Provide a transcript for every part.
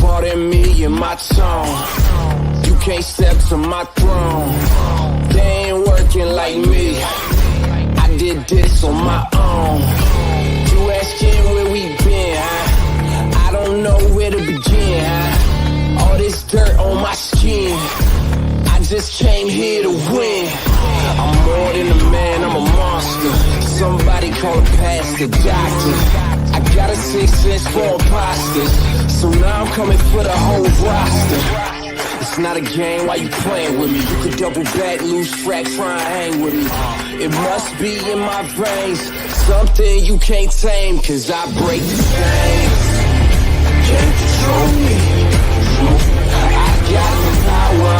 Pardon me and my tone. You can't step to my throne. They ain't working like me. I did this on my own. You asking where we been, huh? I don't know where to begin, huh? All this dirt on my skin. I just came here to win. I'm more than a man, I'm a monster. Somebody call a pastor, doctor. I got a 6 cents for imposters. So now I'm coming for the whole roster. It's not a game, why you playing with me? You could double back, lose track, try and hang with me. It must be in my veins, something you can't tame, cause I break the chains. Can't control me. I got the power,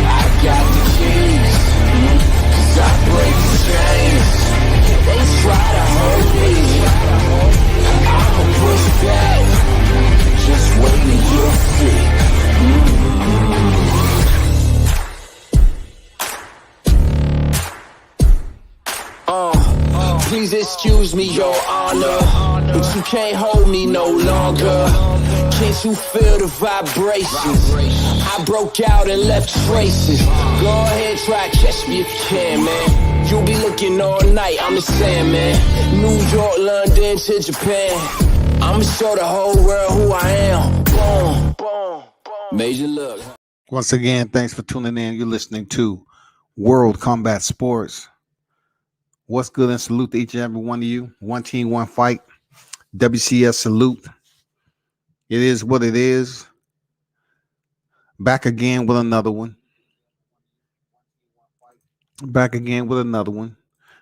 I got the keys, cause I break the chains. They try to hold me, I'ma push back, just wait and you'll see. Please excuse me, your honor, but you can't hold me no longer. Can't you feel the vibrations? I broke out and left traces. Go ahead, try to catch me if you can, man. You'll be looking all night, I'm the Sandman. New York, London to Japan. I'ma show the whole world who I am. Boom, boom, boom. Major look. Once again, thanks for tuning in. You're listening to World Combat Sports. What's good, and salute to each and every one of you. One team, one fight. WCS salute. It is what it is. Back again with another one. Back again with another one.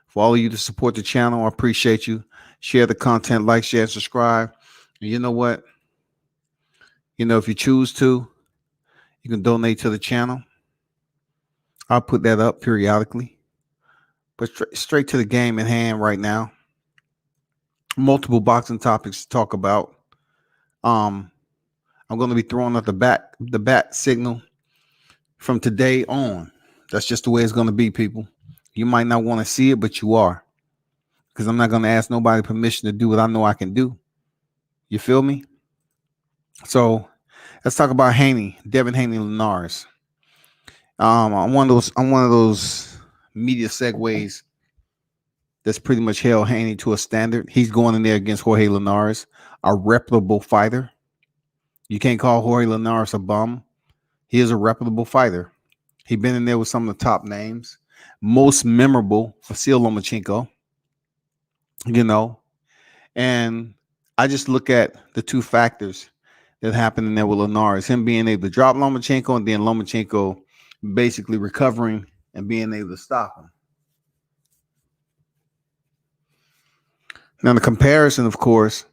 For all of you to support the channel, I appreciate you. Share the content, like, share, subscribe. And you know what? You know, if you choose to, you can donate to the channel. I'll put that up periodically. But straight to the game in hand right now. Multiple boxing topics to talk about. I'm going to be throwing out the bat signal from today on. That's just the way it's going to be, people. You might not want to see it, but you are. Because I'm not going to ask nobody permission to do what I know I can do. You feel me? So let's talk about Haney, Devin Haney Linares. I'm one of those media segues that's pretty much held Haney to a standard. He's going in there against Jorge Linares, a reputable fighter. You can't call Jorge Linares a bum. He is a reputable fighter. He's been in there with some of the top names. Most memorable, Vasil Lomachenko. You know, and I just look at the two factors that happened in there with Linares. Him being able to drop Lomachenko and then Lomachenko basically recovering and being able to stop him. Now, the comparison, of course,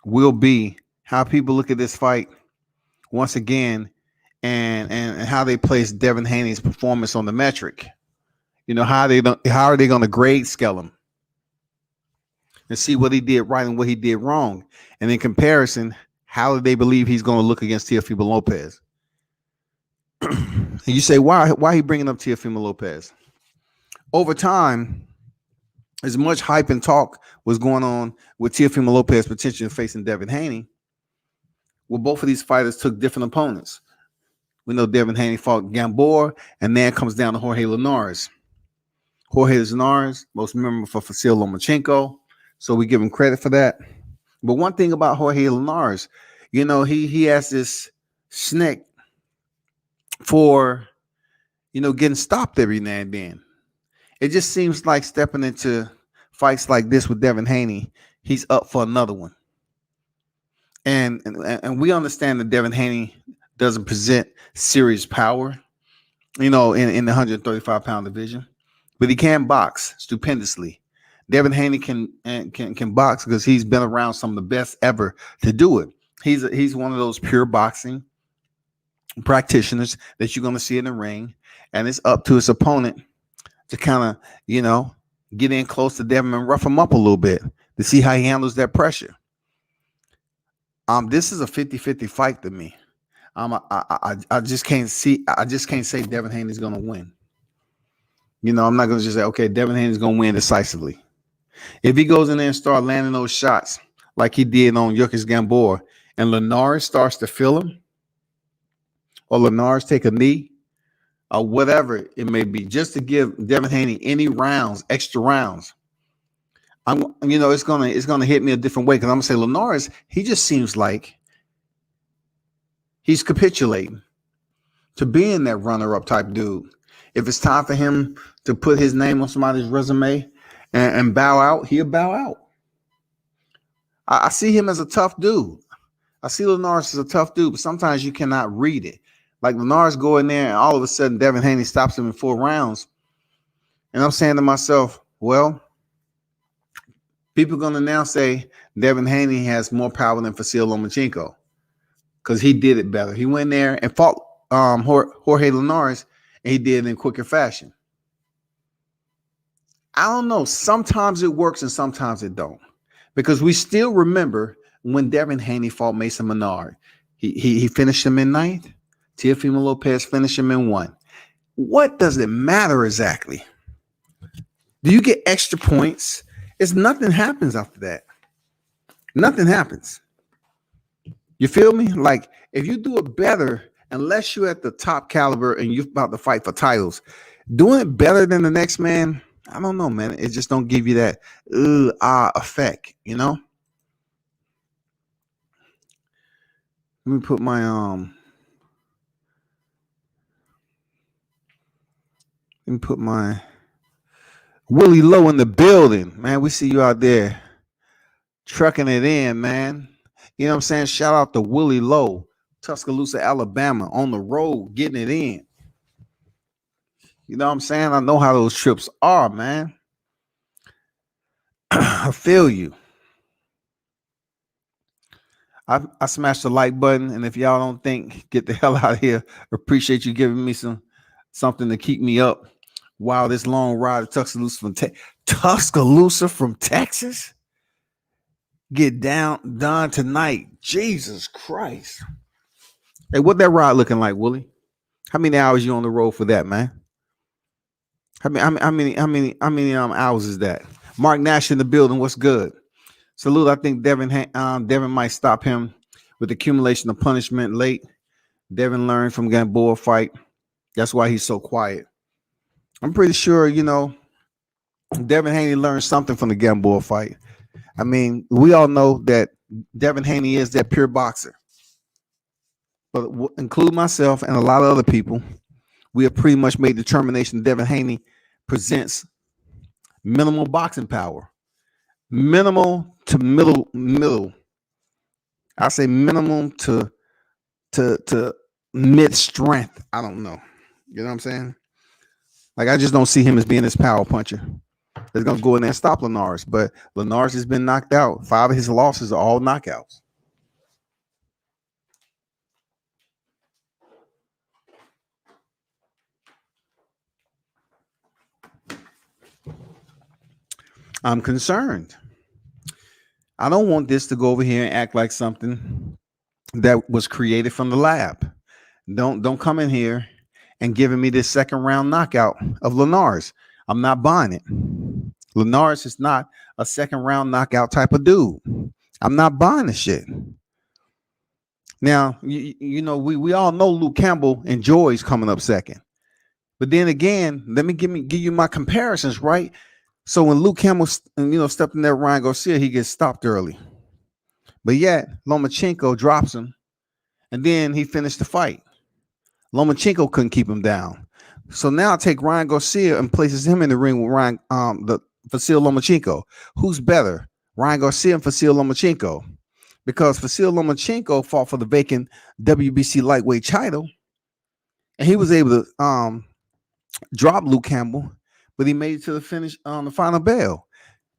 will be how people look at this fight once again and how they place Devin Haney's performance on the metric. You know, how are they going to grade scale him and see what he did right and what he did wrong? And in comparison, how do they believe he's going to look against Teofimo Lopez? And you say, why are he bringing up Teofimo Lopez? Over time, as much hype and talk was going on with Teofimo Lopez potentially facing Devin Haney, well, both of these fighters took different opponents. We know Devin Haney fought Gamboa, and then it comes down to Jorge Linares. Jorge Linares, most memorable for Vasil Lomachenko, so we give him credit for that. But one thing about Jorge Linares, you know, he has this snick for, you know, getting stopped every now and then. It just seems like stepping into fights like this with Devin Haney, he's up for another one. And we understand that Devin Haney doesn't present serious power, you know, in the 135-pound division, but he can box stupendously. Devin Haney can box because he's been around some of the best ever to do it. He's one of those pure boxing practitioners that you're going to see in the ring, and it's up to his opponent to kind of, you know, get in close to Devin and rough him up a little bit to see how he handles that pressure. This is a 50-50 fight to me. I just can't say Devin Haney's going to win. You know, I'm not going to just say, okay, Devin Haney's going to win decisively. If he goes in there and start landing those shots like he did on Yurkis Gamboa, and Linares starts to feel him, or Linares take a knee, or whatever it may be, just to give Devin Haney any rounds, extra rounds, it's gonna hit me a different way, because I'm gonna say Linares, he just seems like he's capitulating to being that runner-up type dude. If it's time for him to put his name on somebody's resume and bow out, he'll bow out. I see him as a tough dude. I see Linares as a tough dude, but sometimes you cannot read it. Like Linares go in there and all of a sudden Devin Haney stops him in 4 rounds. And I'm saying to myself, well, people are going to now say Devin Haney has more power than Vasyl Lomachenko because he did it better. He went there and fought Jorge Linares, and he did it in quicker fashion. I don't know. Sometimes it works and sometimes it don't. Because we still remember when Devin Haney fought Mason Menard. He finished him in 9th. Teofimo Lopez finished him in 1. What does it matter exactly? Do you get extra points? It's nothing happens after that. Nothing happens. You feel me? Like, if you do it better, unless you're at the top caliber and you're about to fight for titles, doing it better than the next man, I don't know, man. It just don't give you that effect, Let me put my Willie Lowe in the building, man. We see you out there trucking it in, man. You know what I'm saying? Shout out to Willie Lowe, Tuscaloosa, Alabama, on the road, getting it in. You know what I'm saying? I know how those trips are, man. I feel you. I smashed the like button, and if y'all don't think, get the hell out of here. Appreciate you giving me something to keep me up while this long ride to Tuscaloosa from Texas get done tonight. Jesus Christ! Hey, what that ride looking like, Willie? How many hours you on the road for that, man? How many hours is that? Mark Nash in the building. What's good? Salute. I think Devin might stop him with accumulation of punishment late. Devin learned from Gamboa fight. That's why he's so quiet. I'm pretty sure, Devin Haney learned something from the Gamboa fight. I mean, we all know that Devin Haney is that pure boxer. But include myself and a lot of other people, we have pretty much made the determination Devin Haney presents minimal boxing power. Minimal to middle. I say minimum to mid strength. I don't know. You know what I'm saying? Like, I just don't see him as being this power puncher that's gonna go in there and stop Linares. But Linares has been knocked out. 5 of his losses are all knockouts. I'm concerned. I don't want this to go over here and act like something that was created from the lab. Don't come in here and giving me this second round knockout of Linares. I'm not buying it. Linares is not a second round knockout type of dude. I'm not buying this shit. Now, we all know Luke Campbell enjoys coming up second. But then again, let me give you my comparisons, right? So when Luke Campbell, stepped in there, Ryan Garcia, he gets stopped early. But yet, Lomachenko drops him, and then he finished the fight. Lomachenko couldn't keep him down. So now I take Ryan Garcia and places him in the ring with Vasyl Lomachenko. Who's better, Ryan Garcia and Vasyl Lomachenko? Because Vasyl Lomachenko fought for the vacant WBC lightweight title, and he was able to drop Luke Campbell, but he made it to the finish on the final bell.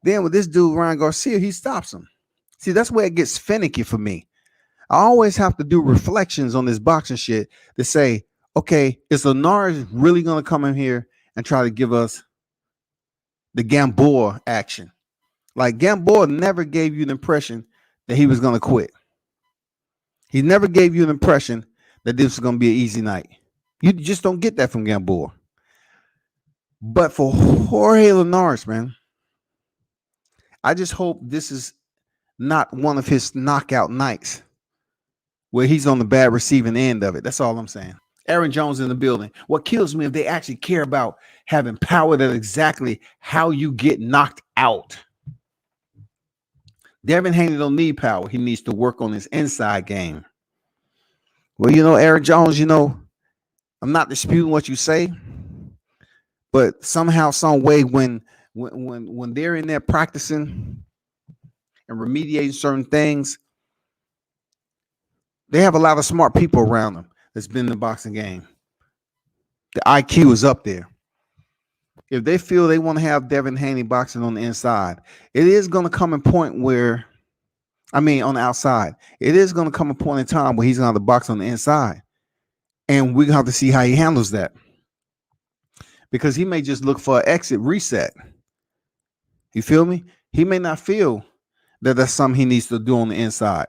Then with this dude, Ryan Garcia, he stops him. See, that's where it gets finicky for me. I always have to do reflections on this boxing shit to say, okay, is Linares really going to come in here and try to give us the Gamboa action? Like, Gamboa never gave you the impression that he was going to quit. He never gave you an impression that this was going to be an easy night. You just don't get that from Gamboa. But for Jorge Linares, man, I just hope this is not one of his knockout nights where he's on the bad receiving end of it. That's all I'm saying. Aaron Jones in the building. What kills me if they actually care about having power, that exactly how you get knocked out. Devin Haney don't need power. He needs to work on his inside game. Well, Aaron Jones, I'm not disputing what you say, but somehow, some way, when they're in there practicing and remediating certain things, they have a lot of smart people around them that's been in the boxing game. The IQ is up there. If they feel they want to have Devin Haney boxing on the inside, it is going to come a point where, on the outside, it is going to come a point in time where he's going to have to box on the inside. And we're going to have to see how he handles that. Because he may just look for an exit reset. You feel me? He may not feel that that's something he needs to do on the inside.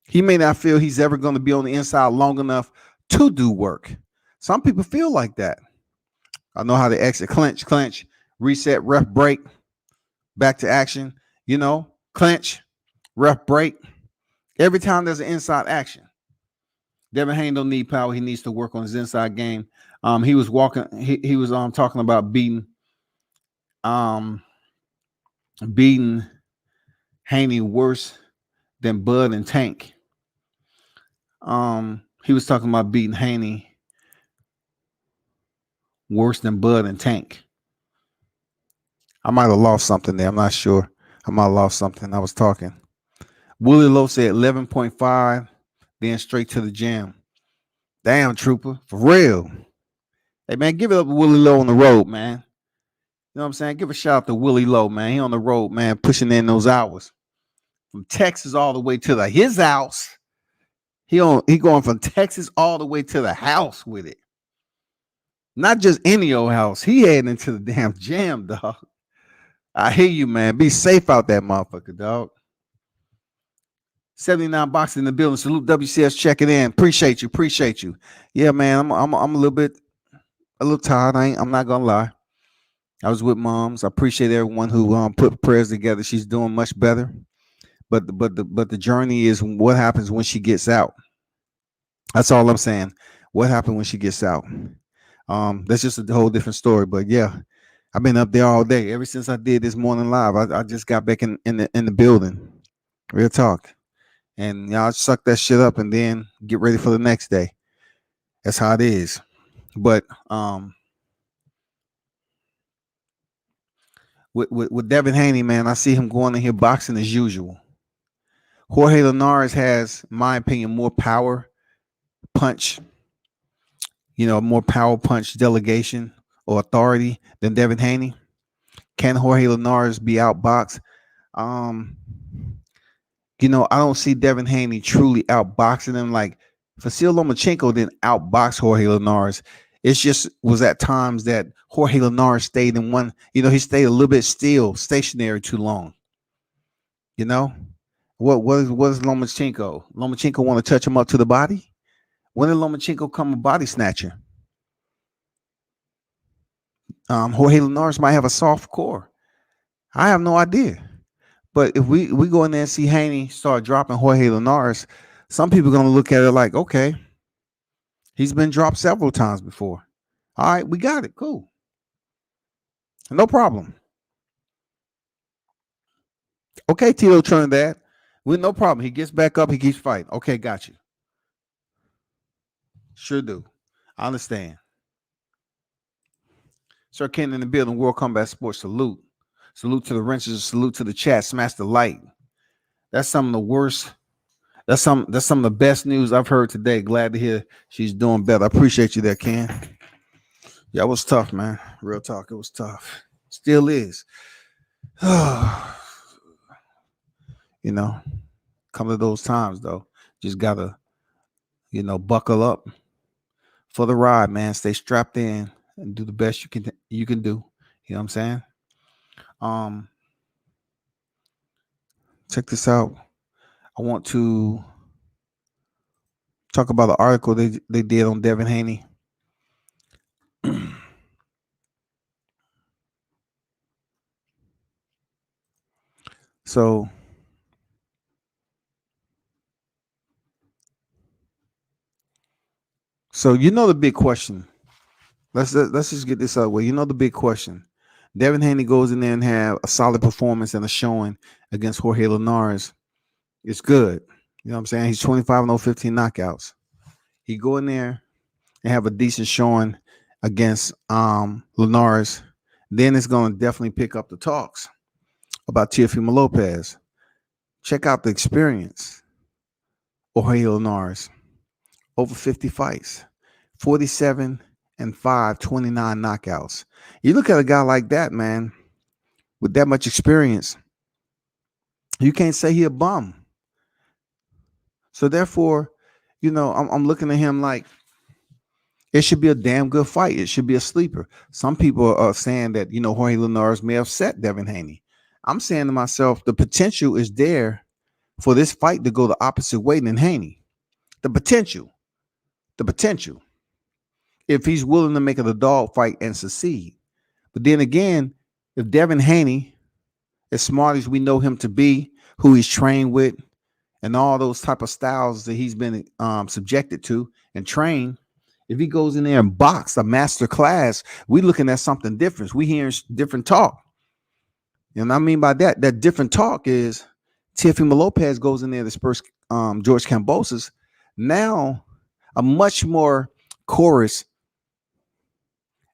He may not feel he's ever going to be on the inside long enough to do work. Some people feel like that. I know how to exit, clench, reset, ref break, back to action, clench, ref break. Every time there's an inside action. Devin Haney don't need power. He needs to work on his inside game. He was talking about beating Haney worse than Bud and Tank. He was talking about beating Haney worse than Bud and Tank. I might have lost something there. I'm not sure. I might have lost something. I was talking. Willie Lowe said 11.5, then straight to the gym. Damn, Trooper. For real. Hey, man, give it up to Willie Lowe on the road, man. You know what I'm saying? Give a shout out to Willie Lowe, man. He on the road, man, pushing in those hours. From Texas all the way to his house. He going from Texas all the way to the house with it. Not just any old house. He heading into the damn jam, dog. I hear you, man. Be safe out there, motherfucker, dog. 79 boxing in the building. Salute WCS checking in. Appreciate you. Yeah, man. I'm a little tired. I'm not gonna lie. I was with moms. I appreciate everyone who put prayers together. She's doing much better. But the journey is what happens when she gets out. That's all I'm saying. What happened when she gets out? That's just a whole different story. But yeah, I've been up there all day ever since I did this morning live. I just got back in the building. Real talk. And y'all suck that shit up and then get ready for the next day. That's how it is. But with Devin Haney, man, I see him going in here boxing as usual. Jorge Linares has, in my opinion, more power punch, more power punch delegation or authority than Devin Haney. Can Jorge Linares be outboxed? I don't see Devin Haney truly outboxing him. Like Vasil Lomachenko didn't outbox Jorge Linares. It's just was at times that Jorge Linares stayed in one, he stayed a little bit still, stationary too long. What is Lomachenko? Lomachenko want to touch him up to the body? When did Lomachenko come a body snatcher? Jorge Linares might have a soft core. I have no idea. But if we go in there and see Haney start dropping Jorge Linares, some people are going to look at it like, okay, he's been dropped several times before. All right, we got it. Cool. No problem. Okay, Tito Trinidad. With no problem. He gets back up. He keeps fighting. Okay, got you. Sure do. I understand. Sir Ken in the building. World Combat Sports. Salute. Salute to the wrenches. Salute to the chat. Smash the like. That's some of the worst. That's some of the best news I've heard today. Glad to hear she's doing better. I appreciate you there, Ken. Yeah, it was tough, man. Real talk. It was tough. Still is. Come to those times though. Just gotta, buckle up for the ride, man. Stay strapped in and do the best you can do. You know what I'm saying? Check this out. I want to talk about the article they did on Devin Haney. So the big question. Let's just get this out of the way. The big question. Devin Haney goes in there and have a solid performance and a showing against Jorge Linares. It's good. You know what I'm saying? He's 25-0, 15 knockouts. He go in there and have a decent showing against Linares. Then it's going to definitely pick up the talks about Teofimo Lopez. Check out the experience. Jorge Linares, over 50 fights, 47-5, 29 knockouts. You look at a guy like that, man, with that much experience, you can't say he a bum. So therefore, I'm looking at him like it should be a damn good fight. It should be a sleeper. Some people are saying that, Jorge Linares may upset Devin Haney. I'm saying to myself, the potential is there for this fight to go the opposite way than Haney. The potential. If he's willing to make it a dog fight and succeed. But then again, if Devin Haney, as smart as we know him to be, who he's trained with, and all those type of styles that he's been subjected to and trained, if he goes in there and box a master class, we looking at something different. We hearing different talk. And I mean by that different talk is Teofimo Lopez goes in there to spurs George Kambosos. Now, a much more chorus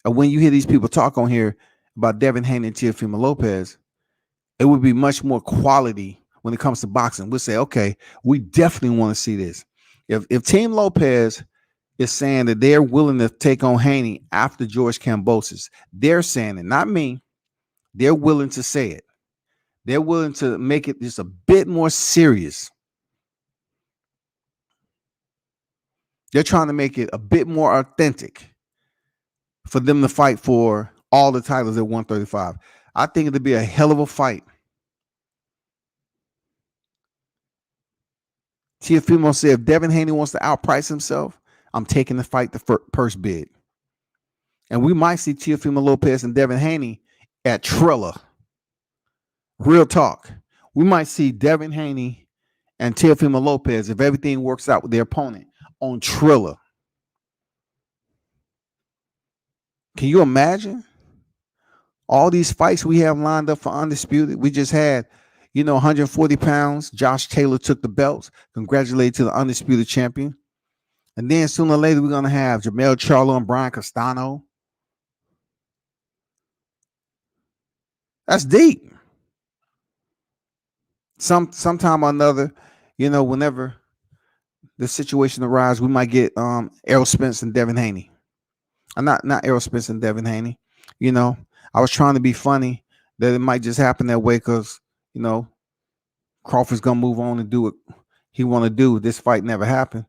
of when you hear these people talk on here about Devin Haney and Teofimo Lopez, it would be much more quality when it comes to boxing. We'll say, okay, we definitely want to see this. If Team Lopez is saying that they're willing to take on Haney after George Kambosos, they're saying it, not me. They're willing to say it. They're willing to make it just a bit more serious. They're trying to make it a bit more authentic for them to fight for all the titles at 135. I think it'll be a hell of a fight. Teofimo said, if Devin Haney wants to outprice himself, I'm taking the fight the first bid. And we might see Teofimo Lopez and Devin Haney at Triller. Real talk. We might see Devin Haney and Teofimo Lopez, if everything works out with their opponent, on Triller. Can you imagine all these fights we have lined up for Undisputed? We just had, 140 pounds. Josh Taylor took the belts. Congratulations to the Undisputed champion. And then sooner or later, we're going to have Jermell Charlo and Brian Castano. That's deep. Sometime or another, whenever the situation arises, we might get Errol Spence and Devin Haney. Not Errol Spence and Devin Haney. I was trying to be funny that it might just happen that way because, Crawford's going to move on and do what he want to do. This fight never happened.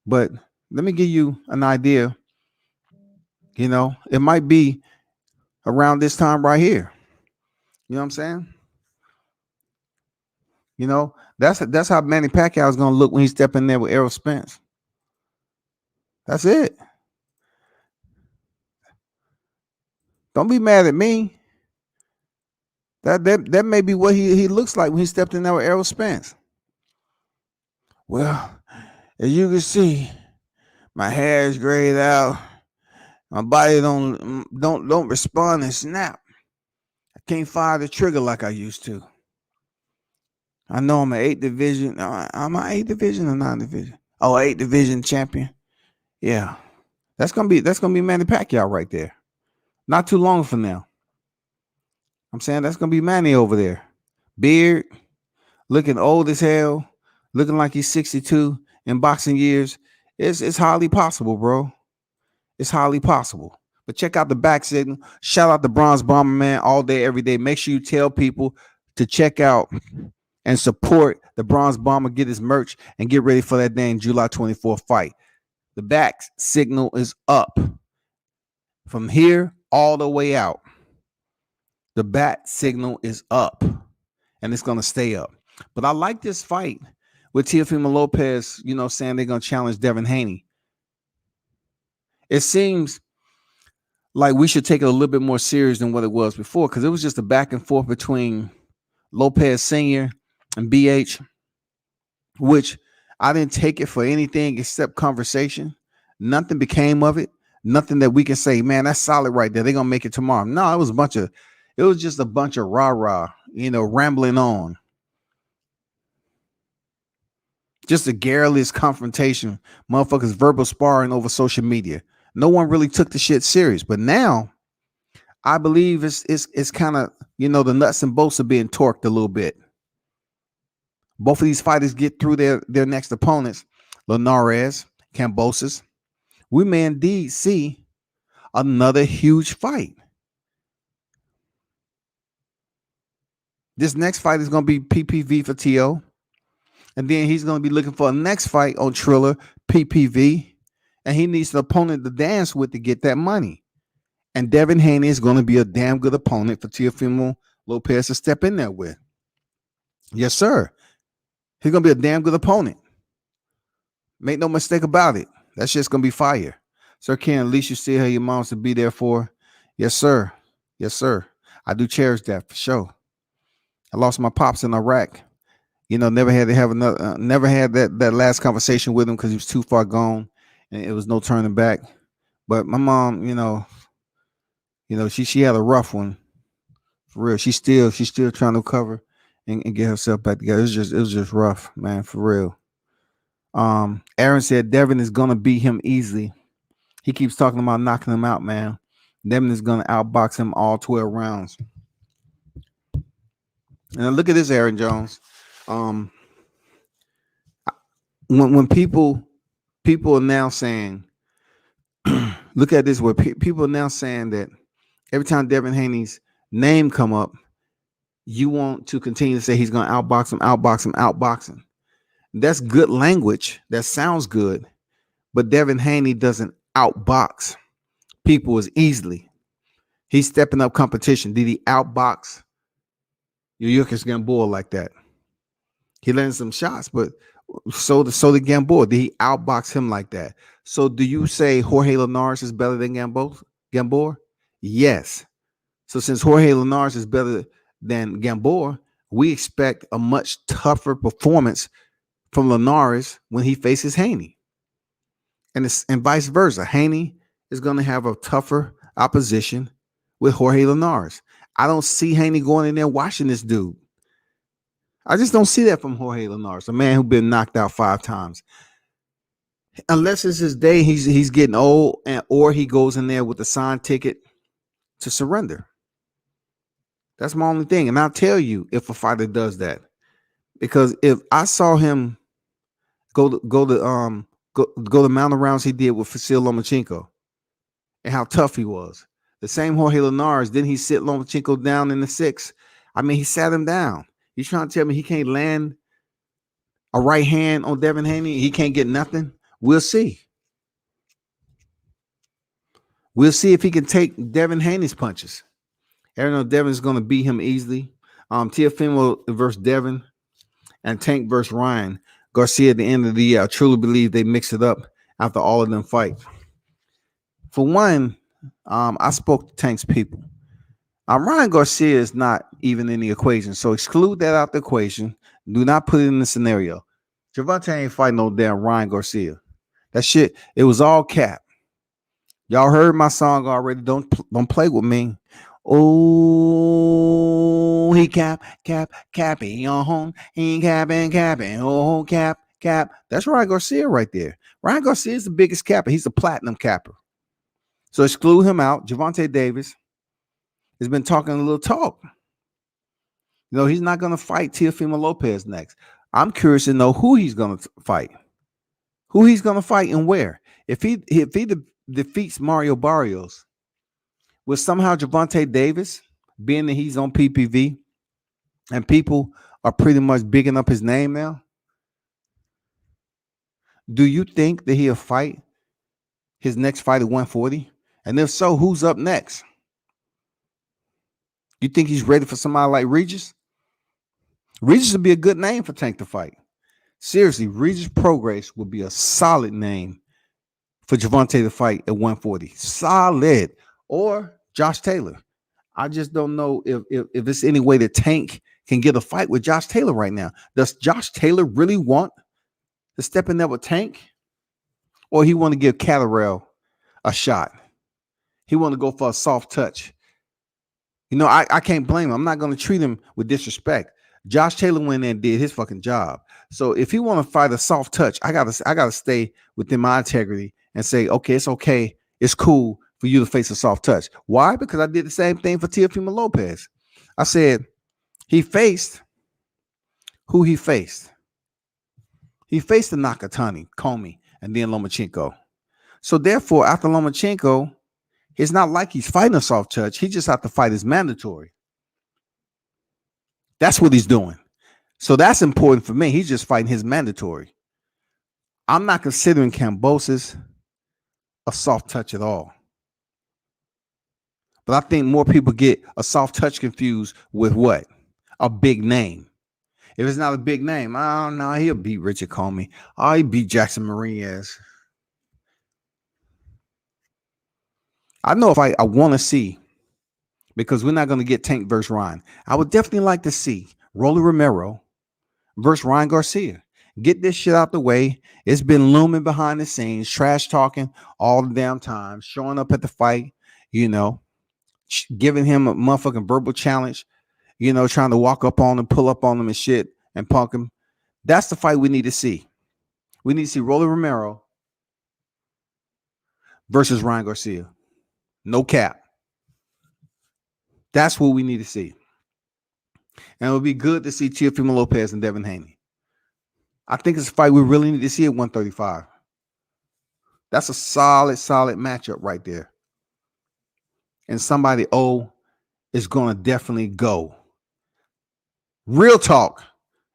But let me give you an idea. It might be around this time right here. You know what I'm saying? That's how Manny Pacquiao is going to look when he step in there with Errol Spence. That's it. Don't be mad at me. That may be what he looks like when he stepped in there with Errol Spence. Well, as you can see, my hair is grayed out. My body don't respond and snap. I can't fire the trigger like I used to. I know I'm an 8th division. I'm an 8th division or 9th division. Oh, 8th division champion. Yeah, that's gonna be Manny Pacquiao right there. Not too long from now. I'm saying that's gonna be Manny over there. Beard, looking old as hell, looking like he's 62 in boxing years. It's highly possible, bro. It's highly possible. But check out the back signal. Shout out the Bronze Bomber, man, all day, every day. Make sure you tell people to check out and support the Bronze Bomber, get his merch, and get ready for that dang July 24th fight. The back signal is up. From here all the way out. The bat signal is up. And it's going to stay up. But I like this fight with Teofimo Lopez, saying they're going to challenge Devin Haney. It seems like we should take it a little bit more serious than what it was before, because it was just a back and forth between Lopez Sr. and BH, which I didn't take it for anything except conversation. Nothing became of it. Nothing that we can say, man, that's solid right there. They're gonna make it tomorrow. No, it was just a bunch of rah-rah, rambling on. Just a garrulous confrontation, motherfuckers verbal sparring over social media. No one really took the shit serious. But now I believe it's kind of, the nuts and bolts are being torqued a little bit. Both of these fighters get through their next opponents, Linares, Kambosos. We may indeed see another huge fight. This next fight is going to be PPV for Tio. And then he's going to be looking for a next fight on Triller, PPV. And he needs an opponent to dance with to get that money. And Devin Haney is going to be a damn good opponent for Teofimo Lopez to step in there with. Yes, sir. He's going to be a damn good opponent. Make no mistake about it. That shit's going to be fire. Sir Ken, at least you still have your moms to be there for. Yes, sir. Yes, sir. I do cherish that for sure. I lost my pops in Iraq. Never had to have never had that last conversation with him because he was too far gone and it was no turning back. But my mom, she had a rough one for real. She's still trying to recover and get herself back together. It was just rough, man, for real. Aaron said Devin is gonna beat him easily. He keeps talking about knocking him out, man. Devin is gonna outbox him all 12 rounds. And look at this, Aaron Jones. When people are now saying, look at this, where people are now saying that every time Devin Haney's name come up, you want to continue to say he's going to outbox him. That's good language. That sounds good, but Devin Haney doesn't outbox people as easily. He's stepping up competition. Did he outbox Yuriorkis Gamboa like that? He landed some shots, but so did Gamboa. Did he outbox him like that? So do you say Jorge Linares is better than Gamboa? Yes. So since Jorge Linares is better than Gamboa, we expect a much tougher performance from Linares when he faces Haney. And vice versa. Haney is going to have a tougher opposition with Jorge Linares. I don't see Haney going in there watching this dude. I just don't see that from Jorge Linares, a man who's been knocked out 5 times. Unless it's his day, he's getting old, or he goes in there with a signed ticket to surrender. That's my only thing. And I'll tell you if a fighter does that. Because if I saw him go the amount of rounds he did with Vasil Lomachenko and how tough he was. The same Jorge Linares, didn't he sit Lomachenko down in the 6th? I mean, he sat him down. He's trying to tell me he can't land a right hand on Devin Haney? He can't get nothing? We'll see. We'll see if he can take Devin Haney's punches. Aaron Devin's going to beat him easily. Teofimo versus Devin and Tank versus Ryan Garcia at the end of the year. I truly believe they mix it up after all of them fight. For one, I spoke to Tank's people. Ryan Garcia is not even in the equation, so exclude that out the equation. Do not put it in the scenario. Gervonta ain't fighting no damn Ryan Garcia. That shit, it was all cap. Y'all heard my song already. Don't play with me. Oh, he capping on home. He capping. Oh, cap. That's Ryan Garcia right there. Ryan Garcia is the biggest capper. He's a platinum capper. So exclude him out. Gervonta Davis has been talking a little talk. He's not going to fight Teofimo Lopez next. I'm curious to know who he's going to fight. Who he's going to fight and where. If he defeats Mario Barrios, will somehow Gervonta Davis, being that he's on PPV and people are pretty much bigging up his name now, do you think that he'll fight his next fight at 140? And if so, who's up next? You think he's ready for somebody like Regis? Regis would be a good name for Tank to fight. Seriously, Regis Prograis would be a solid name for Gervonta to fight at 140. Solid. Or Josh Taylor. I just don't know if it's any way that Tank can get a fight with Josh Taylor right now. Does Josh Taylor really want to step in there with Tank? Or he want to give Catterall a shot? He want to go for a soft touch. I can't blame him. I'm not going to treat him with disrespect. Josh Taylor went in and did his fucking job. So if he want to fight a soft touch, I gotta stay within my integrity and say, okay, it's cool for you to face a soft touch. Why? Because I did the same thing for Teofimo Lopez. I said he faced who he faced. He faced the Nakatani, Comey, and then Lomachenko. So therefore, after Lomachenko, it's not like he's fighting a soft touch. He just have to fight his mandatory. That's what he's doing. So that's important for me. He's just fighting his mandatory. I'm not considering Kambosos a soft touch at all. But I think more people get a soft touch confused with what? A big name. If it's not a big name, I don't know. He'll beat Richard Comey. Oh, he beat Jackson Mariñez. I know if I want to see, because we're not going to get Tank versus Ryan. I would definitely like to see Rolly Romero versus Ryan Garcia. Get this shit out the way. It's been looming behind the scenes, trash talking all the damn time, showing up at the fight, giving him a motherfucking verbal challenge, trying to walk up on him, pull up on him and shit and punk him. That's the fight we need to see. We need to see Rolly Romero versus Ryan Garcia. No cap. That's what we need to see. And it would be good to see Teofimo Lopez and Devin Haney. I think it's a fight we really need to see at 135. That's a solid matchup right there. And somebody is going to definitely go. Real talk.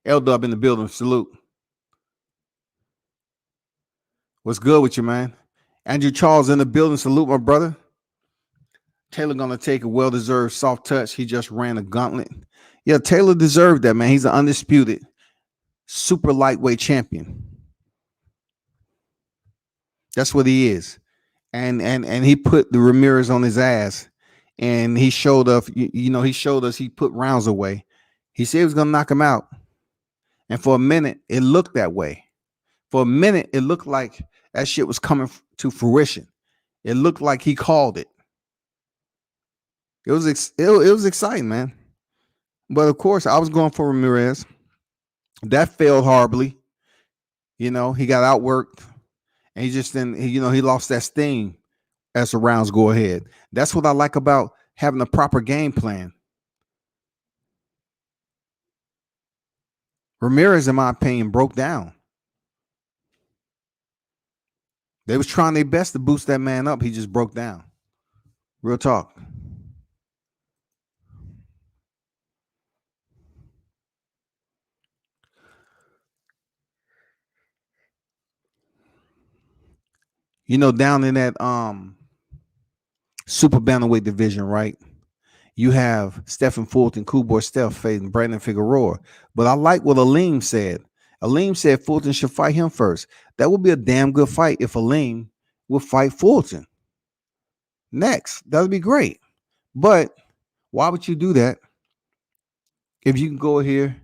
L-Dub in the building. Salute. What's good with you, man? Andrew Charles in the building. Salute, my brother. Taylor going to take a well-deserved soft touch. He just ran a gauntlet. Yeah, Taylor deserved that, man. He's an undisputed super lightweight champion. That's what he is. And he put the Ramirez on his ass. And he showed up, he showed us he put rounds away. He said he was going to knock him out. And for a minute, it looked that way. For a minute, it looked like that shit was coming to fruition. It looked like he called it. It was exciting, man. But of course, I was going for Ramirez. That failed horribly. He got outworked. And he just didn't, he lost that steam as the rounds go ahead. That's what I like about having a proper game plan. Ramirez, in my opinion, broke down. They was trying their best to boost that man up. He just broke down. Real talk. Down in that super bantamweight division, right? You have Stephen Fulton, Cool Boy Steph facing Brandon Figueroa. But I like what Aleem said. Aleem said Fulton should fight him first. That would be a damn good fight if Aleem would fight Fulton next. That would be great. But why would you do that if you can go here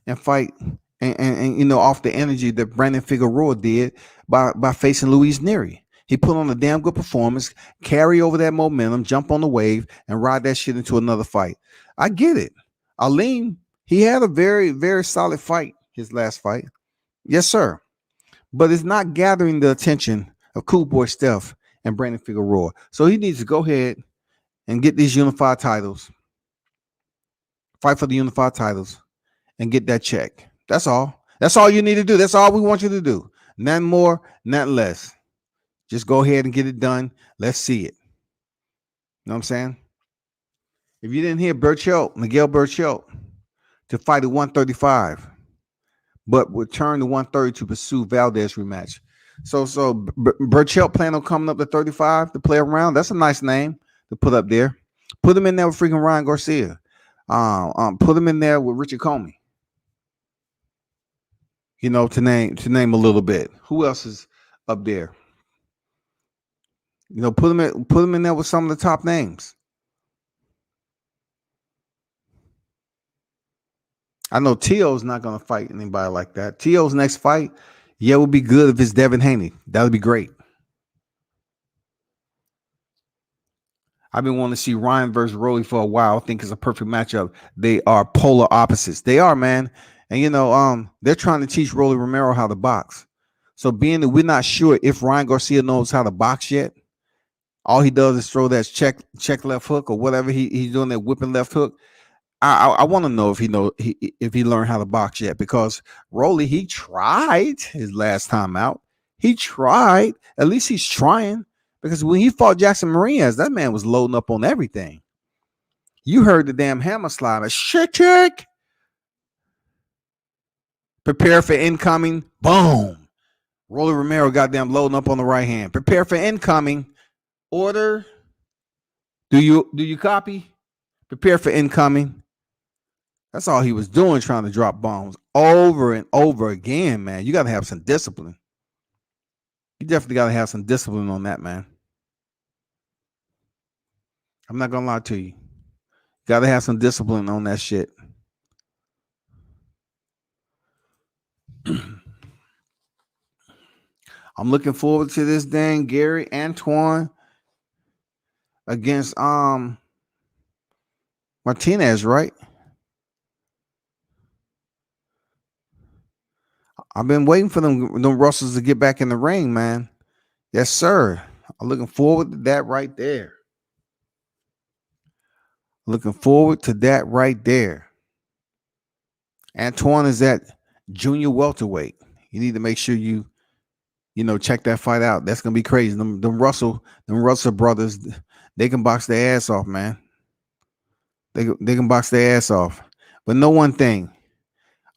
and fight and off the energy that Brandon Figueroa did by facing Luis Neri? He put on a damn good performance, carry over that momentum, jump on the wave, and ride that shit into another fight. I get it. Aleem, he had a very, very solid fight, his last fight. Yes, sir. But it's not gathering the attention of Cool Boy Steph and Brandon Figueroa. So he needs to go ahead and get these unified titles, fight for the unified titles, and get that check. That's all. That's all you need to do. That's all we want you to do. Nothing more, nothing less. Just go ahead and get it done. Let's see it. You know what I'm saying? If you didn't hear Miguel Burchelt, to fight at 135, but return to 130 to pursue Valdez rematch. So Burchelt plan on coming up to 35 to play around. That's a nice name to put up there. Put him in there with freaking Ryan Garcia. Put him in there with Richard Comey. To name a little bit. Who else is up there? Put him in there with some of the top names. I know Tio's not gonna fight anybody like that. Tio's next fight, yeah, would be good if it's Devin Haney. That would be great. I've been wanting to see Ryan versus Rolly for a while. I think it's a perfect matchup. They are polar opposites. They are, man. And they're trying to teach Rolly Romero how to box. So being that we're not sure if Ryan Garcia knows how to box yet, all he does is throw that check left hook or whatever he's doing, that whipping left hook. I want to know if he learned how to box yet, because Rolly, he tried his last time out. He tried. At least he's trying, because when he fought Jackson Marias, that man was loading up on everything. You heard the damn hammer slider. Shit, check. Prepare for incoming. Boom. Rolly Romero goddamn loading up on the right hand. Prepare for incoming. Order. Do you copy? Prepare for incoming. That's all he was doing, trying to drop bombs over and over again, man. You got to have some discipline. You definitely got to have some discipline on that, man. I'm not going to lie to you. Got to have some discipline on that shit. I'm looking forward to this dang Gary Antoine against Martinez, right? I've been waiting for them Russells to get back in the ring, man. Yes, sir. I'm looking forward to that right there. Looking forward to that right there. Antoine is at junior welterweight. You need to make sure you check that fight out. That's gonna be crazy. Them Russell brothers, they can box their ass off, man. They can box their ass off. But know one thing.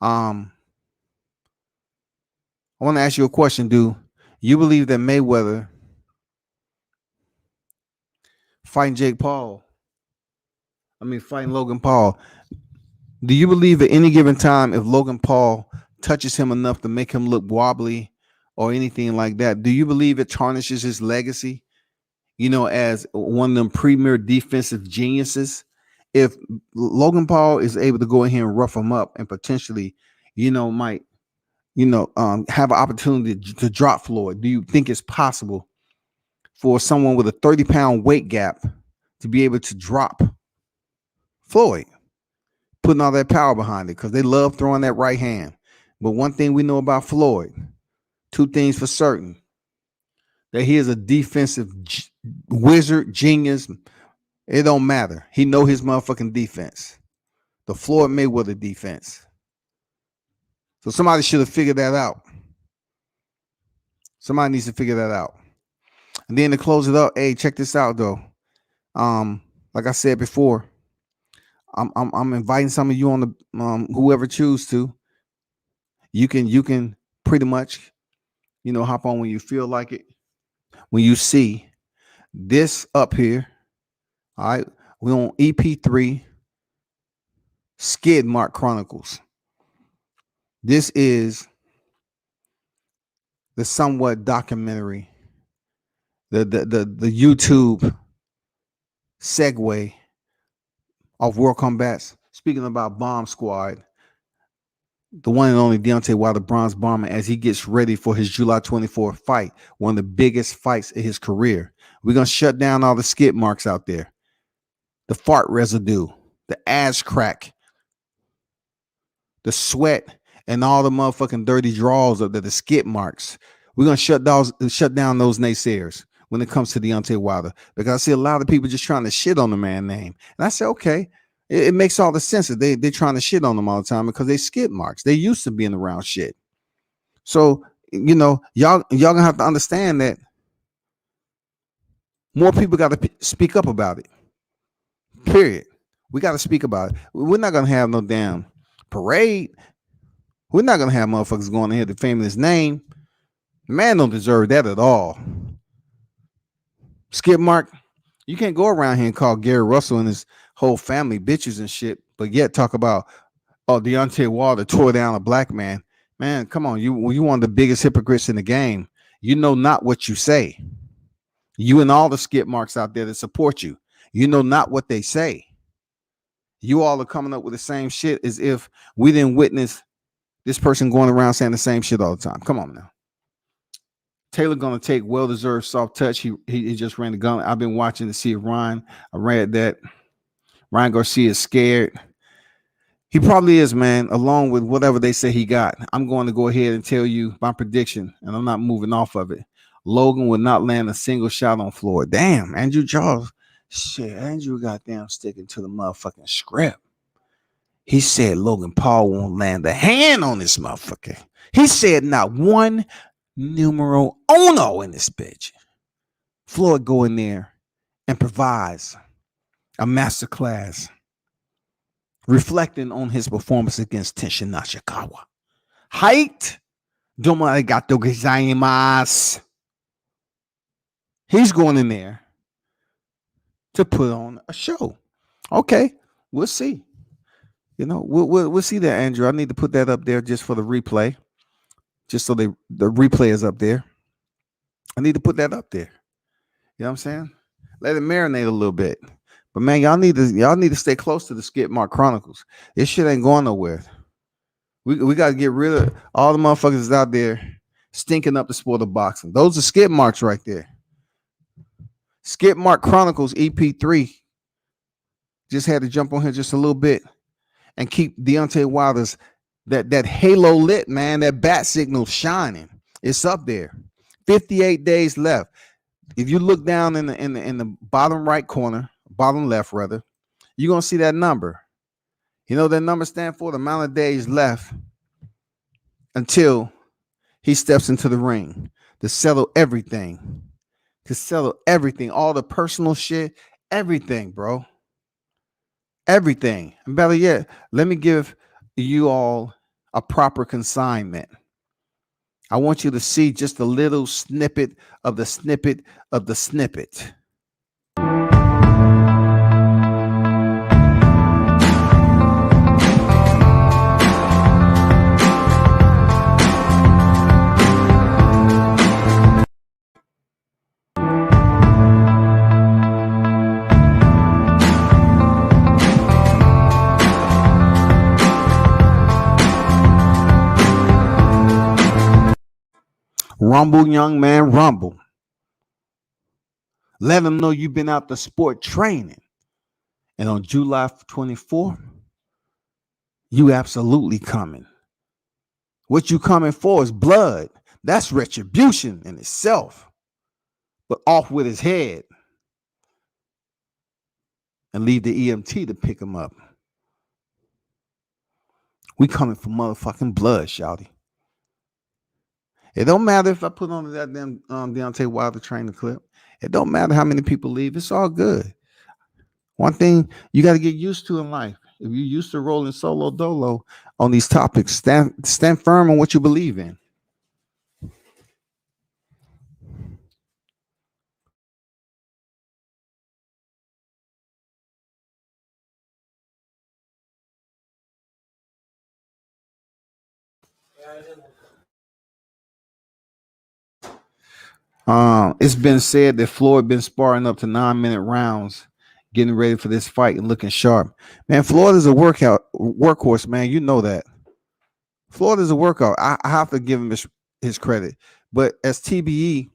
I want to ask you a question, dude. You believe that Mayweather fighting fighting Logan Paul? Do you believe at any given time, if Logan Paul touches him enough to make him look wobbly or anything like that, do you believe it tarnishes his legacy, as one of them premier defensive geniuses? If Logan Paul is able to go in here and rough him up and potentially, might, have an opportunity to drop Floyd, do you think it's possible for someone with a 30-pound weight gap to be able to drop Floyd, putting all that power behind it? Because they love throwing that right hand. But one thing we know about Floyd, two things for certain: that he is a defensive wizard, genius. It don't matter. He know his motherfucking defense. The Floyd Mayweather defense. So somebody should have figured that out. Somebody needs to figure that out. And then to close it up, hey, check this out though. Like I said before, I'm inviting some of you on the whoever choose to. You can pretty much, hop on when you feel like it. When you see this up here, all right, we're on EP3 Skid Mark Chronicles. This is the somewhat documentary, the YouTube segue of World Combats, speaking about Bomb Squad, the one and only Deontay Wilder, Bronze Bomber, as he gets ready for his July 24th fight, one of the biggest fights of his career. We're going to shut down all the skid marks out there, the fart residue, the ass crack, the sweat, and all the motherfucking dirty draws of the skid marks. We're going to shut down those naysayers when it comes to Deontay Wilder, because I see a lot of people just trying to shit on the man's name. And I say, okay, it makes all the sense that they're trying to shit on them all the time, because they skid marks. They used to being around shit. So, y'all gonna have to understand that more people got to speak up about it. Period. We got to speak about it. We're not gonna have no damn parade. We're not gonna have motherfuckers going in here defaming his name. The man don't deserve that at all. Skip Mark, you can't go around here and call Gary Russell and his whole family bitches and shit, but yet talk about, Deontay Wilder tore down a black man. Man, come on, you one of the biggest hypocrites in the game. You know not what you say. You and all the skip marks out there that support you, you know not what they say. You all are coming up with the same shit as if we didn't witness this person going around saying the same shit all the time. Come on now. Taylor gonna take well-deserved soft touch. He just ran the gun. I've been watching to see if Ryan. I read that Ryan Garcia is scared. He probably is, man, along with whatever they say he got. I'm going to go ahead and tell you my prediction, and I'm not moving off of it. Logan will not land a single shot on Floyd. Damn, Andrew Charles. Shit, Andrew goddamn sticking to the motherfucking script. He said Logan Paul won't land a hand on this motherfucker. He said not one numero uno in this bitch. Floyd go in there and provides a masterclass reflecting on his performance against Tenshin Nashikawa. Height, domo arigato gozaimasu. He's going in there to put on a show. Okay, we'll see. You know, we'll see that, Andrew. I need to put that up there just for the replay, just so the replay is up there. I need to put that up there. You know what I'm saying? Let it marinate a little bit. But man, y'all need to stay close to the Skip Mark Chronicles. This shit ain't going nowhere. We got to get rid of all the motherfuckers out there stinking up the sport of boxing. Those are skip marks right there. Skip Mark Chronicles EP3 just had to jump on here just a little bit and keep Deontay Wilder's that halo lit, man. That bat signal shining. It's up there. 58 days left. If you look down in the bottom right corner, bottom left rather, you're gonna see that number. You know that number stands for the amount of days left until he steps into the ring to settle everything. To settle everything, all the personal shit, everything, bro. Everything. And better yet, let me give you all a proper consignment. I want you to see just a little snippet of the snippet of the snippet. Rumble, young man, rumble. Let them know you've been out the sport training. And on July 24th, you absolutely coming. What you coming for is blood. That's retribution in itself. But off with his head. And leave the EMT to pick him up. We coming for motherfucking blood, shouty. It don't matter if I put on that damn Deontay Wilder training clip. It don't matter how many people leave. It's all good. One thing you got to get used to in life. If you're used to rolling solo dolo on these topics, stand firm on what you believe in. It's been said that Floyd been sparring up to 9-minute rounds, getting ready for this fight and looking sharp. Man, Floyd is a workhorse, man. You know that. Floyd is a workout. I have to give him his credit. But as TBE,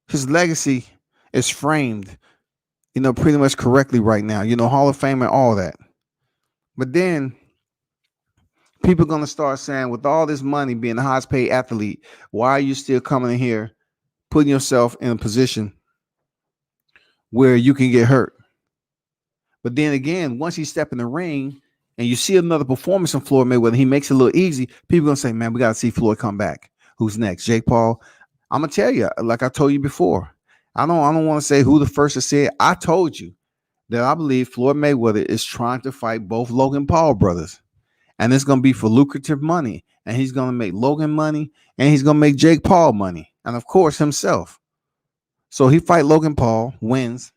his legacy is framed, pretty much correctly right now. Hall of Fame and all that. But then people are going to start saying, with all this money, being the highest paid athlete, why are you still coming in here, putting yourself in a position where you can get hurt? But then again, once you step in the ring and you see another performance from Floyd Mayweather, he makes it a little easy. People are going to say, man, we got to see Floyd come back. Who's next? Jake Paul? I'm going to tell you, like I told you before, I don't want to say who the first to say it. I told you that I believe Floyd Mayweather is trying to fight both Logan Paul brothers. And it's going to be for lucrative money. And he's going to make Logan money. And he's going to make Jake Paul money. And, of course, himself. So he fight Logan Paul, wins.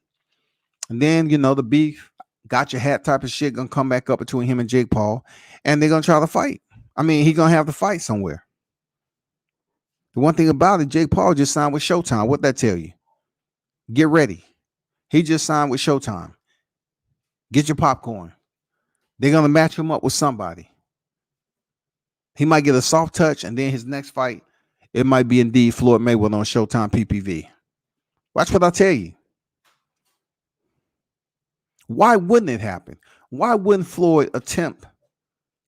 And then, the beef, got your hat type of shit going to come back up between him and Jake Paul. And they're going to try to fight. I mean, he's going to have to fight somewhere. The one thing about it, Jake Paul just signed with Showtime. What'd that tell you? Get ready. He just signed with Showtime. Get your popcorn. They're gonna match him up with somebody. He might get a soft touch, and then his next fight, it might be indeed Floyd Mayweather on Showtime PPV. Watch what I tell you. Why wouldn't it happen? Why wouldn't Floyd attempt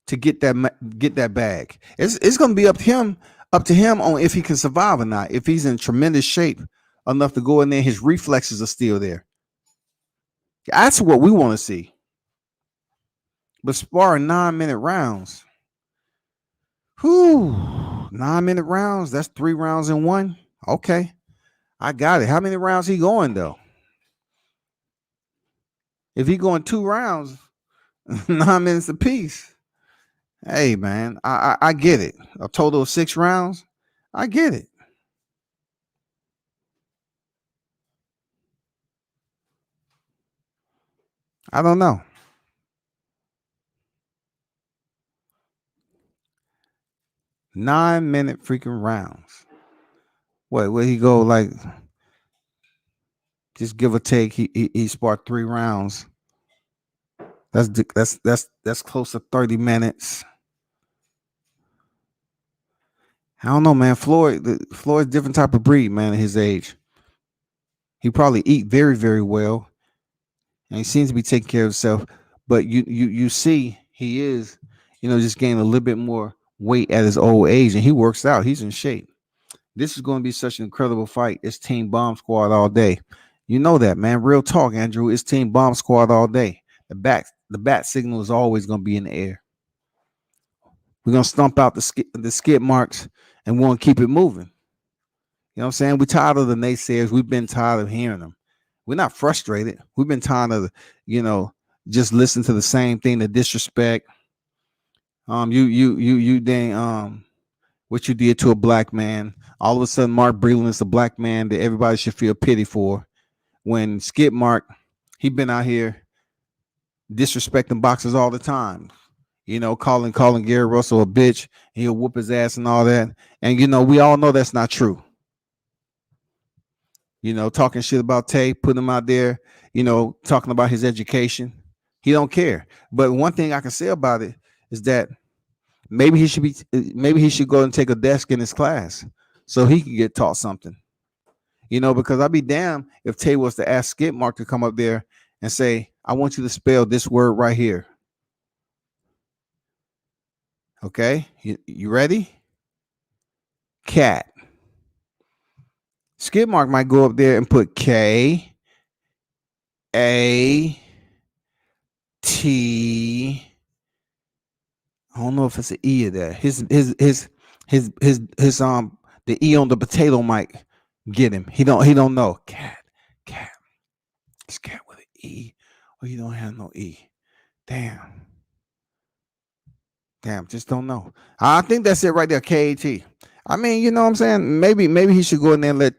to get that bag? It's going to be up to him on if he can survive or not. If he's in tremendous shape enough to go in there, his reflexes are still there. That's what we want to see. But sparring 9-minute rounds. Whew, 9-minute rounds. That's 3 rounds in one. Okay, I got it. How many rounds he going though? If he going 2 rounds, 9 minutes apiece. Hey man, I get it. A total of 6 rounds. I get it. I don't know. Nine-minute freaking rounds. What? Where he go? Like, just give or take. He sparked 3 rounds. That's close to 30 minutes. I don't know, man. Floyd's different type of breed, man. At his age, he probably eat very, very well, and he seems to be taking care of himself. But you see, he is, just gaining a little bit more weight at his old age, and he works out. He's in shape. This is going to be such an incredible fight. It's Team Bomb Squad all day. You know that, man. Real talk, Andrew. It's Team Bomb Squad all day. The bat signal is always going to be in the air. We're going to stomp out the skid marks, and we're going to keep it moving. You know what I'm saying? We're tired of the naysayers. We've been tired of hearing them. We're not frustrated. We've been tired of, just listen to the same thing, the disrespect. What you did to a black man. All of a sudden, Mark Breland is a black man that everybody should feel pity for. When Skip Mark, he been out here disrespecting boxers all the time. Calling Gary Russell a bitch. He'll whoop his ass and all that. And, we all know that's not true. Talking shit about Tay, putting him out there, talking about his education. He don't care. But one thing I can say about it is that maybe he should go and take a desk in his class so he can get taught something. Because I'd be damned if Tay was to ask Skip Mark to come up there and say, I want you to spell this word right here. Okay, you ready? Cat. Skip Mark might go up there and put K A T. I don't know if it's an E or that. His the E on the potato might get him. He don't know. Cat. It's cat with an E. Or you don't have no E. Damn, just don't know. I think that's it right there. KAT. I mean, you know what I'm saying? Maybe he should go in there and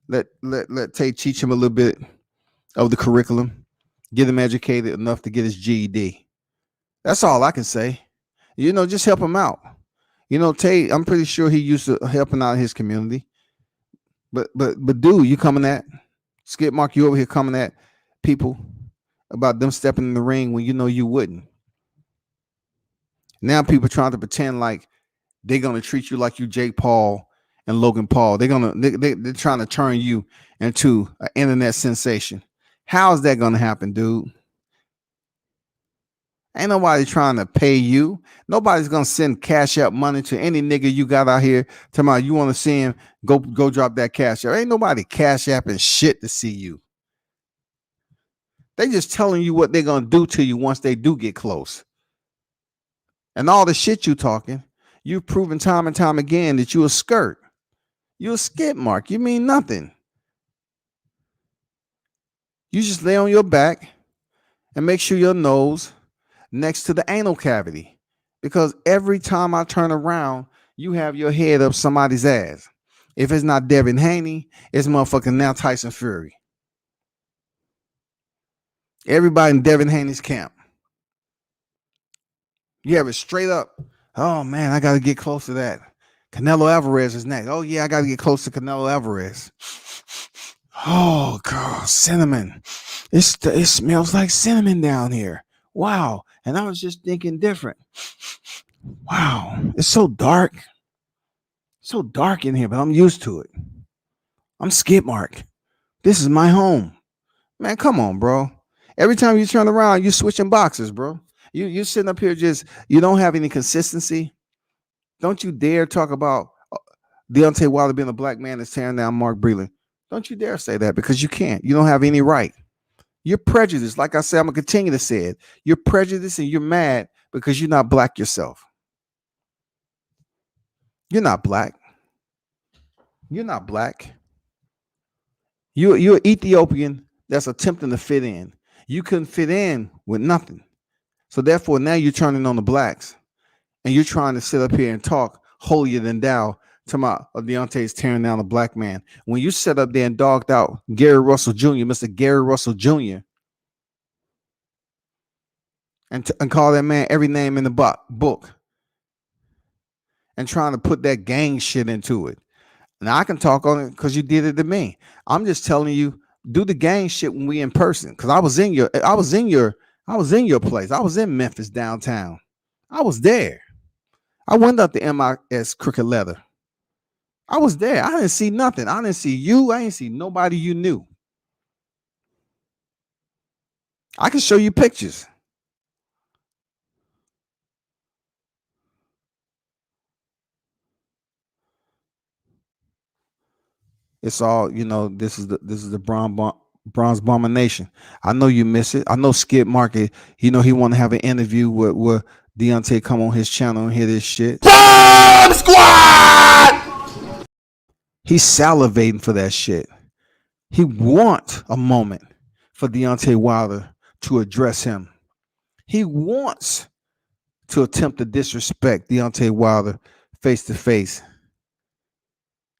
let Tay teach him a little bit of the curriculum, get him educated enough to get his GED. That's all I can say. Just help him out. Tay, I'm pretty sure he used to helping out his community. But dude, you coming at Skip Mark, you over here coming at people about them stepping in the ring when you wouldn't. Now people trying to pretend like they're gonna treat you like you Jake Paul and Logan Paul. They're trying to turn you into an internet sensation. How is that gonna happen, dude? Ain't nobody trying to pay you. Nobody's gonna send cash out money to any nigga you got out here. Talking about you want to see him, go drop that cash out. Ain't nobody cash apping shit to see you. They just telling you what they're gonna do to you once they do get close. And all the shit you talking, you've proven time and time again that you a skirt. You a skip mark. You mean nothing. You just lay on your back and make sure your nose next to the anal cavity. Because every time I turn around, you have your head up somebody's ass. If it's not Devin Haney, it's motherfucking now Tyson Fury. Everybody in Devin Haney's camp. You have it straight up. Oh, man, I got to get close to that. Canelo Alvarez is next. Oh, yeah, I got to get close to Canelo Alvarez. Oh, girl, cinnamon. It smells like cinnamon down here. Wow. And I was just thinking different. Wow. It's so dark. So dark in here, but I'm used to it. I'm skid mark. This is my home. Man, come on, bro. Every time you turn around, you're switching boxes, bro. You sitting up here just you don't have any consistency. Don't you dare talk about Deontay Wilder being a black man that's tearing down Mark Breland. Don't you dare say that because you can't. You don't have any right. You're prejudiced. Like I said, I'm gonna continue to say it. You're prejudiced and you're mad because you're not black yourself. You're not black. You're not black. You're Ethiopian that's attempting to fit in. You couldn't fit in with nothing. So therefore, now you're turning on the blacks and you're trying to sit up here and talk holier than thou to my Deontay's tearing down a black man. When you set up there and dogged out Gary Russell Jr., Mr. Gary Russell Jr., and call that man every name in the book and trying to put that gang shit into it. Now I can talk on it because you did it to me. I'm just telling you, do the gang shit when we in person. Because I was in your place. I was in Memphis downtown. I was there. I went up the MIS Crooked Leather. I was there. I didn't see nothing. I didn't see you. I didn't see nobody you knew. I can show you pictures. It's all, this is the Bronze Bomber Nation. I know you miss it. I know Skip Market, he want to have an interview with Deontay come on his channel and hear this shit. Bomb Squad! He's salivating for that shit. He wants a moment for Deontay Wilder to address him. He wants to attempt to disrespect Deontay Wilder face to face.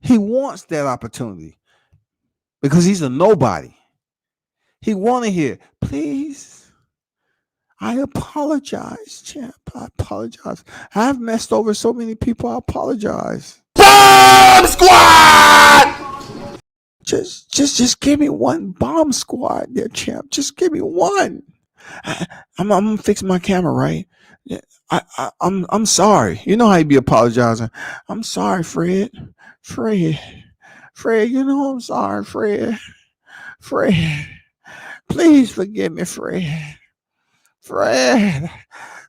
He wants that opportunity because he's a nobody. He want to hear, please, I apologize, champ. I apologize. I've messed over so many people. I apologize. Bomb Squad! Just give me one bomb squad there, champ. Just give me one. I'm gonna fix my camera, right? Yeah, I'm sorry. You know how you be apologizing. I'm sorry, Fred. Fred, I'm sorry, Fred. Please forgive me, Fred.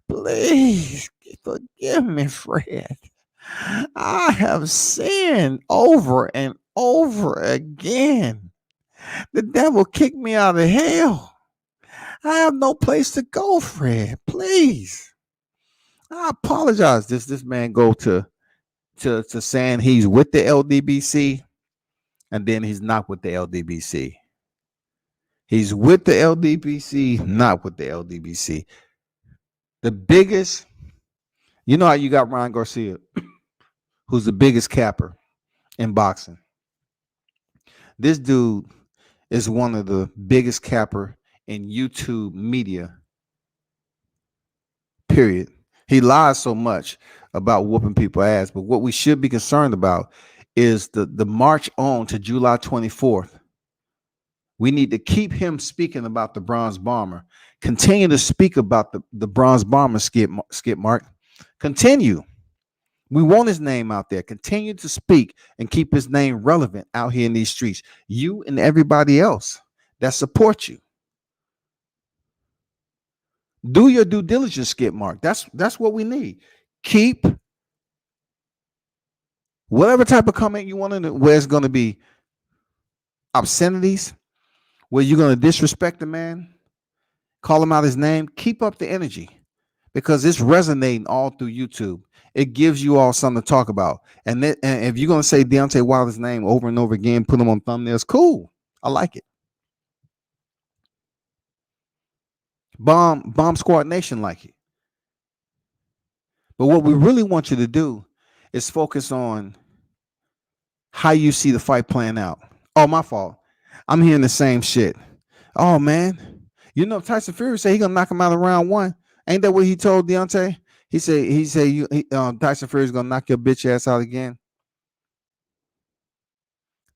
Please forgive me, Fred. I have sinned over and over again. The devil kicked me out of hell. I have no place to go, Fred. Please. I apologize. This man go to saying he's with the LDBC, and then he's not with the LDBC. He's with the LDBC, not with the LDBC. The biggest, you know how you got Ryan Garcia, who's the biggest capper in boxing. This dude is one of the biggest capper in YouTube media, period. He lies so much about whooping people ass, but what we should be concerned about is the march on to July 24th. We need to keep him speaking about the Bronze Bomber. Continue to speak about the Bronze Bomber, Skip Mark. Continue. We want his name out there. Continue to speak and keep his name relevant out here in these streets. You and everybody else that support you. Do your due diligence, Skip Mark. That's what we need. Keep whatever type of comment you want to, where it's going to be obscenities, where you're going to disrespect the man, call him out his name. Keep up the energy because it's resonating all through YouTube. It gives you all something to talk about. And if you're going to say Deontay Wilder's name over and over again, put him on thumbnails, cool. I like it. Bomb Squad Nation like it. But what we really want you to do is focus on how you see the fight playing out. Oh, my fault. I'm hearing the same shit. Oh, man. You know, Tyson Fury said he's going to knock him out of round one. Ain't that what he told Deontay? He said Tyson Fury's going to knock your bitch ass out again.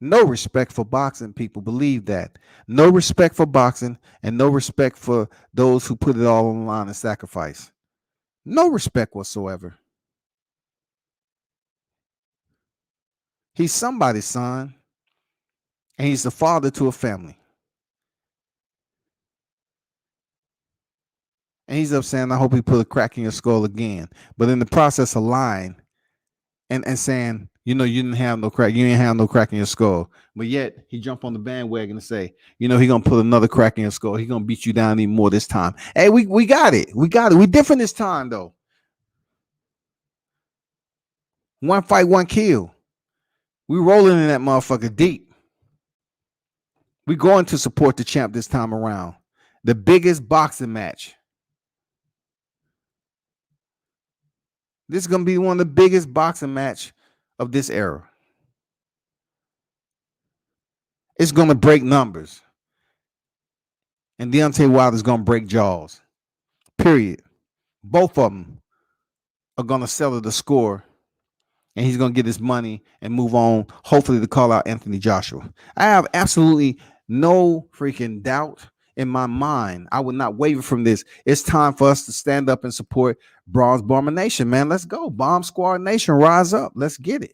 No respect for boxing, people. Believe that. No respect for boxing and no respect for those who put it all on the line and sacrifice. No respect whatsoever. He's somebody's son, and he's the father to a family. And he's up saying, I hope he put a crack in your skull again. But in the process of lying and saying, you didn't have no crack, you didn't have no crack in your skull. But yet he jumped on the bandwagon and say, he gonna put another crack in your skull. He gonna beat you down even more this time. Hey, we got it. We got it. We different this time though. One fight, one kill. We rolling in that motherfucker deep. We going to support the champ this time around. The biggest boxing match. This is going to be one of the biggest boxing match of this era. It's going to break numbers. And Deontay Wilder's going to break jaws. Period. Both of them are going to settle the score. And he's going to get his money and move on, hopefully to call out Anthony Joshua. I have absolutely no freaking doubt in my mind. I would not waver from this. It's time for us to stand up and support Bronze Bomber Nation, man. Let's go. Bomb Squad Nation, rise up. Let's get it.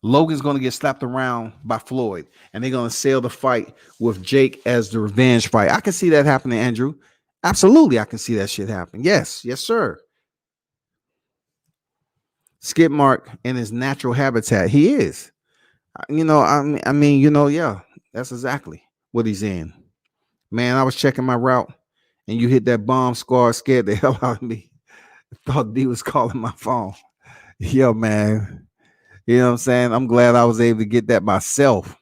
Logan's going to get slapped around by Floyd, and they're going to sell the fight with Jake as the revenge fight. I can see that happening, Andrew. Absolutely, I can see that shit happen. Yes, sir. Skip Mark in his natural habitat. He is. Yeah, that's exactly what he's in. Man, I was checking my route, and you hit that bomb squad, scared the hell out of me. Thought D was calling my phone. Yo, man. You know what I'm saying? I'm glad I was able to get that myself.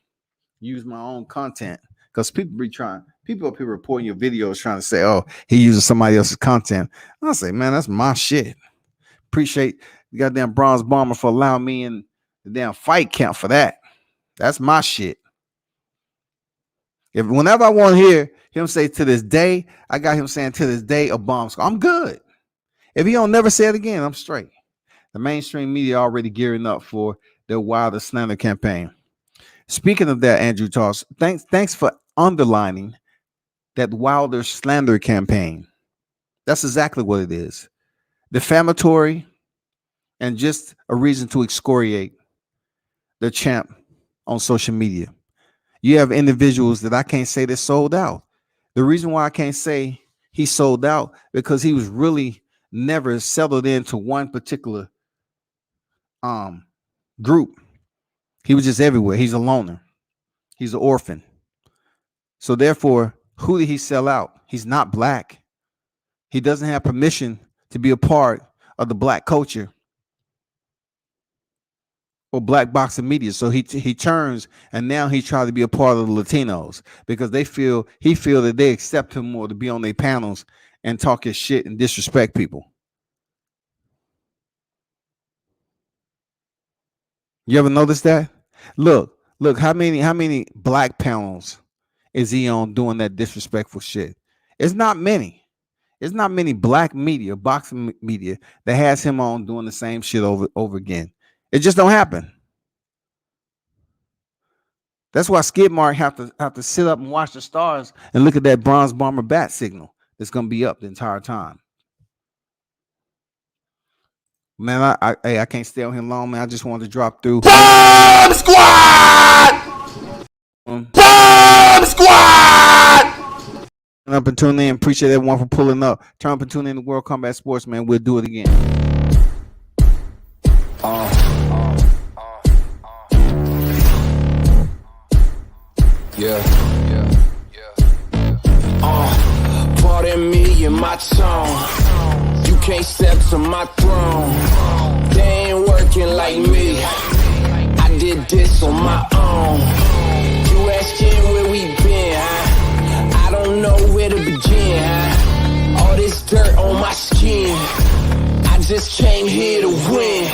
Use my own content. Because people up here reporting your videos trying to say, oh, he uses somebody else's content. I say, man, that's my shit. Appreciate the goddamn Bronze Bomber for allowing me in the damn fight camp for that. That's my shit. Whenever I want to hear him say to this day, I got him saying to this day a bomb squad. I'm good. If he don't never say it again, I'm straight. The mainstream media already gearing up for their Wilder slander campaign. Speaking of that, Andrew Toss, thanks for underlining that Wilder slander campaign. That's exactly what it is. Defamatory and just a reason to excoriate the champ on social media. You have individuals that I can't say that sold out. The reason why I can't say he sold out because he was really never settled into one particular group. He was just everywhere. He's a loner. He's an orphan. So therefore, who did he sell out? He's not black. He doesn't have permission to be a part of the black culture or black boxing media. So he turns and now he tries to be a part of the Latinos because he feel that they accept him more to be on their panels and talk his shit and disrespect people. You ever notice that? Look, how many black panels is he on doing that disrespectful shit? It's not many. It's not many black media, boxing media, that has him on doing the same shit over again. It just don't happen. That's why Skid Mark have to sit up and watch the stars and look at that Bronze Bomber bat signal that's gonna be up the entire time. Man, I can't stay on here long, man. I just wanted to drop through. Bomb Squad! Bomb Squad! Turn up and tune in. Appreciate everyone for pulling up. Turn up and tune in to World Combat Sports, man. We'll do it again. Pardon me and my tone. You can't step to my throne. They ain't working like me. I did this on my own. You asking where we been, huh? I don't know where to begin, huh? All this dirt on my skin. I just came here to win.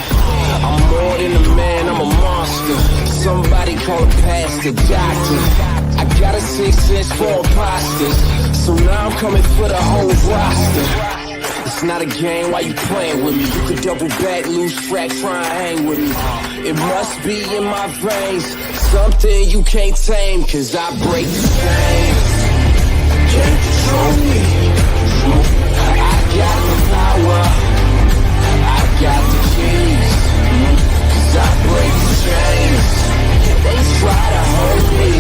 I'm more than a man, I'm a monster. Somebody call a pastor, doctor. I got a 6 inch for imposters. So now I'm coming for the whole roster. It's not a game, why you playing with me? You could double back, lose track, try and hang with me. It must be in my veins, something you can't tame, cause I break the chains. Can't control me. I got the power, I got the keys, cause I break the chains. They try to hold me,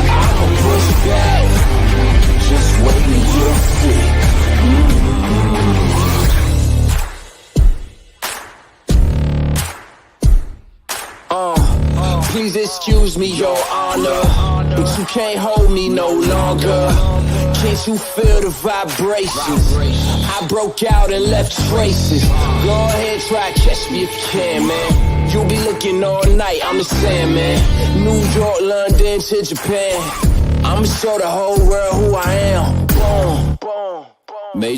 I'ma push back, just wait and you'll see. Please excuse me, your honor, but you can't hold me no longer. Can't you feel the vibrations? I broke out and left traces. Go ahead, try to catch me if you can, man. You'll be looking all night, I'm the Sandman. New York, London to Japan. I'ma show the whole world who I am. Boom.